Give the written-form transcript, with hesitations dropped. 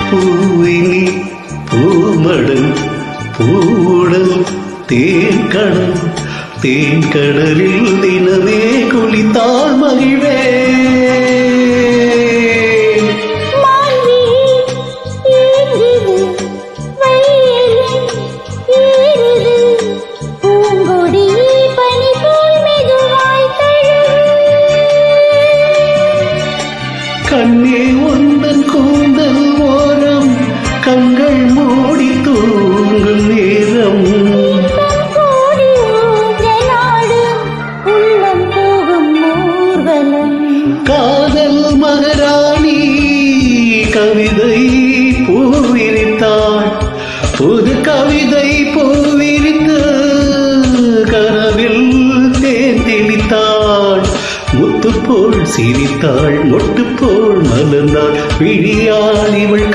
பூவினில் பூமடல் poodle தேன்கடல் தேன்கடலில் தினமே குளித்தால் மகிழ்வே. கண்ணே உந்தன் கூந்தல் ஓரம் கண்கள் மூடி தூங்கும் நேரம் காதல் மகாராணி கவிதை பூவிரித்தாள். புது கவிதை பூவிரித்து கனவில் தேன் தெளித்தாள். முத்து போல் சிரித்தாள், மொட்டு போல் மலர்ந்தாள், விழியால் இவள்